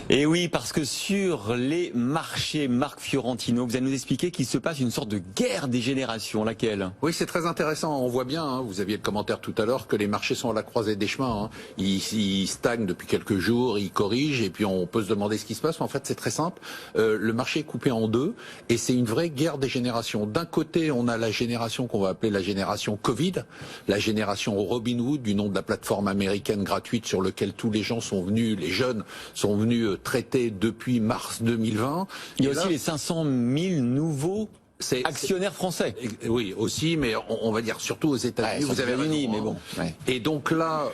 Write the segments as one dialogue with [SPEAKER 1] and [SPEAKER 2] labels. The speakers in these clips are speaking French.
[SPEAKER 1] Et oui, parce que sur les marchés, Marc Fiorentino, vous allez nous expliquer qu'il se passe une sorte de guerre des générations. Laquelle?
[SPEAKER 2] Oui, c'est très intéressant. On voit bien, hein, vous aviez le commentaire tout à l'heure, que les marchés sont à la croisée des chemins. Hein. Ils stagnent depuis quelques jours, ils corrigent, et puis on peut se demander ce qui se passe. Mais en fait, c'est très simple. Le marché est coupé en deux, et c'est une vraie guerre des générations. D'un côté, on a la génération qu'on va appeler la génération Covid, la génération Robinhood, du nom de la plateforme américaine gratuite sur laquelle tous les gens sont venus, les jeunes sont venus traiter depuis mars 2020.
[SPEAKER 1] Il y a aussi les 500 000 nouveaux actionnaires français.
[SPEAKER 2] Oui, aussi, mais on va dire surtout aux États-Unis.
[SPEAKER 1] Vous avez réuni, mais bon.
[SPEAKER 2] Ouais. Et donc là,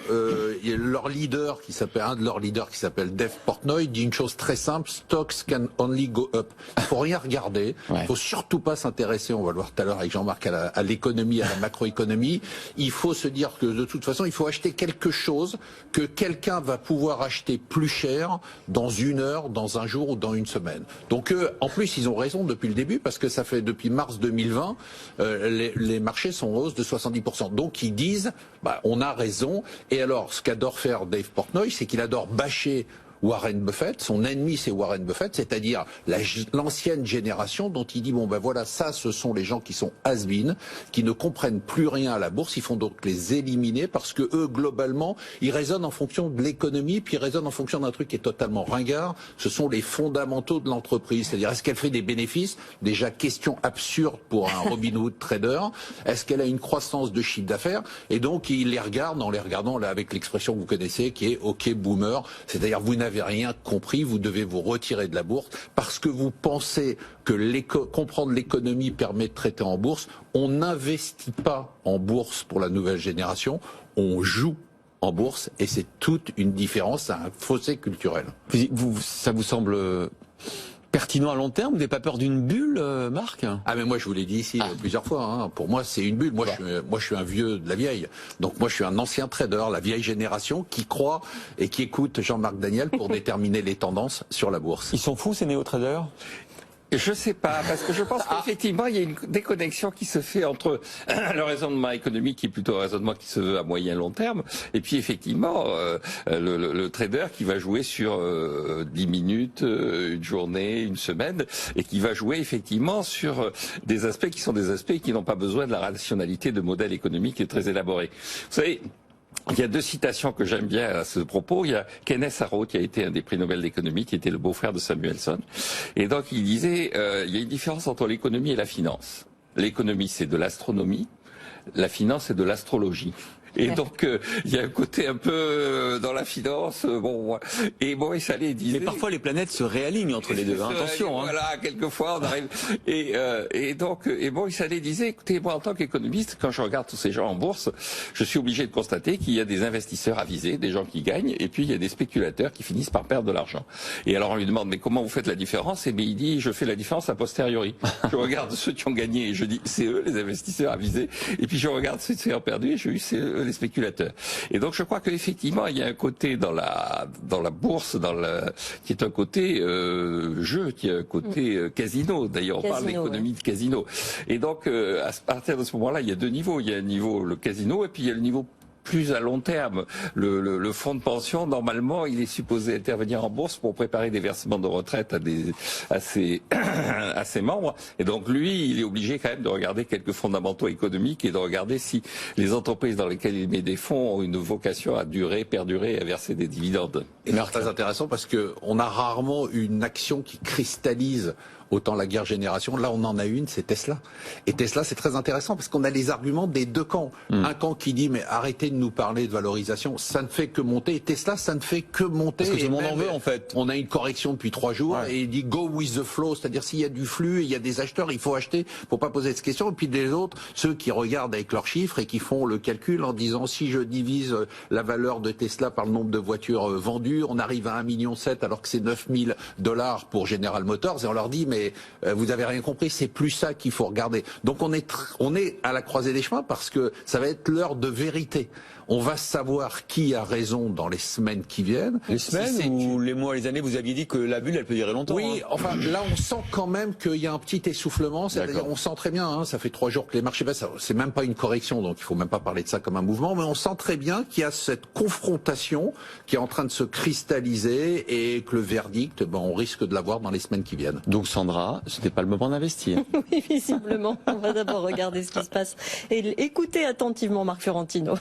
[SPEAKER 2] il y a leur leader qui s'appelle, un de leurs leaders qui s'appelle Dave Portnoy, dit une chose très simple: stocks can only go up. Il faut rien regarder. Il faut surtout pas s'intéresser. On va le voir tout à l'heure avec Jean-Marc à l'économie, à la macroéconomie. Il faut se dire que de toute façon, il faut acheter quelque chose que quelqu'un va pouvoir acheter plus cher dans une heure, dans un jour ou dans une semaine. Donc en plus, ils ont raison depuis le début, parce que ça fait depuis mars 2020, les marchés sont en hausse de 70%. Donc ils disent, on a raison. Et alors, ce qu'adore faire Dave Portnoy, c'est qu'il adore bâcher Warren Buffett. Son ennemi, c'est Warren Buffett, c'est-à-dire l'ancienne génération dont il dit, voilà, ça, ce sont les gens qui sont has-been, qui ne comprennent plus rien à la bourse. Il faut donc les éliminer, parce que eux, globalement, ils raisonnent en fonction de l'économie, puis ils raisonnent en fonction d'un truc qui est totalement ringard. Ce sont les fondamentaux de l'entreprise. C'est-à-dire, est-ce qu'elle fait des bénéfices? Déjà, question absurde pour un Robinhood trader. Est-ce qu'elle a une croissance de chiffre d'affaires? Et donc, ils les regardent en les regardant là, avec l'expression que vous connaissez, qui est OK boomer. C'est-à-dire, vous n'avez rien compris, vous devez vous retirer de la bourse parce que vous pensez que comprendre l'économie permet de traiter en bourse. On n'investit pas en bourse pour la nouvelle génération, on joue en bourse, et c'est toute une différence, c'est un fossé culturel.
[SPEAKER 1] Ça vous semble pertinent à long terme? Vous n'avez pas peur d'une bulle, Marc?
[SPEAKER 2] Ah, mais moi je vous l'ai dit ici plusieurs fois, hein. Pour moi c'est une bulle. Moi je suis un vieux de la vieille. Donc moi je suis un ancien trader, la vieille génération qui croit et qui écoute Jean-Marc Daniel pour déterminer les tendances sur la bourse.
[SPEAKER 1] Ils sont fous, ces néo-traders?
[SPEAKER 3] Je sais pas, parce que je pense qu'effectivement, il y a une déconnexion qui se fait entre le raisonnement économique, qui est plutôt un raisonnement qui se veut à moyen long terme, et puis effectivement, le trader qui va jouer sur 10 minutes, une journée, une semaine, et qui va jouer effectivement sur des aspects qui sont des aspects qui n'ont pas besoin de la rationalité de modèles économiques très élaborés. Vous savez, il y a deux citations que j'aime bien à ce propos. Il y a Kenneth Arrow, qui a été un des prix Nobel d'économie, qui était le beau-frère de Samuelson. Et donc, il disait, il y a une différence entre l'économie et la finance. L'économie, c'est de l'astronomie. La finance, c'est de l'astrologie. Et donc, il y a un côté un peu dans la finance, et Maurice Allais disait...
[SPEAKER 1] Mais parfois, les planètes se réalignent entre les deux, attention.
[SPEAKER 3] Voilà, quelquefois, on arrive... Et donc, Maurice Allais disait, écoutez, moi, en tant qu'économiste, quand je regarde tous ces gens en bourse, je suis obligé de constater qu'il y a des investisseurs avisés, des gens qui gagnent, et puis il y a des spéculateurs qui finissent par perdre de l'argent. Et alors, on lui demande, mais comment vous faites la différence? Et bien, il dit, je fais la différence a posteriori. Je regarde ceux qui ont gagné, et je dis, c'est eux, les investisseurs avisés. Et puis, je regarde ceux qui ont perdu, et je dis, c'est eux, les spéculateurs. Et donc je crois qu'effectivement il y a un côté dans la bourse, qui est un côté jeu, qui est un côté casino. D'ailleurs on parle d'économie de casino. Et donc à partir de ce moment-là, il y a deux niveaux. Il y a un niveau le casino, et puis il y a le niveau plus à long terme. Le fonds de pension, normalement, il est supposé intervenir en bourse pour préparer des versements de retraite à ses membres. Et donc, lui, il est obligé quand même de regarder quelques fondamentaux économiques et de regarder si les entreprises dans lesquelles il met des fonds ont une vocation à durer, perdurer et à verser des dividendes.
[SPEAKER 2] Et c'est très intéressant parce que on a rarement une action qui cristallise autant la guerre génération. Là, on en a une, c'est Tesla. Et Tesla, c'est très intéressant parce qu'on a les arguments des deux camps. Un camp qui dit, mais arrêtez de nous parler de valorisation, ça ne fait que monter. Et Tesla, ça ne fait que monter.
[SPEAKER 1] Parce que tout le monde en veut, en fait.
[SPEAKER 2] On a une correction depuis 3 jours, et il dit, go with the flow, c'est-à-dire s'il y a du flux, il y a des acheteurs, il faut acheter, faut pas poser de questions. Et puis des autres, ceux qui regardent avec leurs chiffres et qui font le calcul en disant, si je divise la valeur de Tesla par le nombre de voitures vendues, on arrive à 1,7 million alors que c'est $9 000 pour General Motors, et on leur dit, mais vous avez rien compris, c'est plus ça qu'il faut regarder. Donc on est à la croisée des chemins parce que ça va être l'heure de vérité. On va savoir qui a raison dans les semaines qui viennent.
[SPEAKER 1] Les semaines ou les mois, les années, vous aviez dit que la bulle, elle peut durer longtemps.
[SPEAKER 2] Oui,
[SPEAKER 1] hein.
[SPEAKER 2] enfin là on sent quand même qu'il y a un petit essoufflement, c'est-à-dire on sent très bien, hein, ça fait 3 jours que les marchés baissent, c'est même pas une correction, donc il faut même pas parler de ça comme un mouvement, mais on sent très bien qu'il y a cette confrontation qui est en train de se cristalliser et que le verdict, on risque de l'avoir dans les semaines qui viennent.
[SPEAKER 1] Donc Sandra, c'était pas le moment d'investir.
[SPEAKER 4] Oui, visiblement. On va d'abord regarder ce qui se passe et écouter attentivement Marc Fiorentino.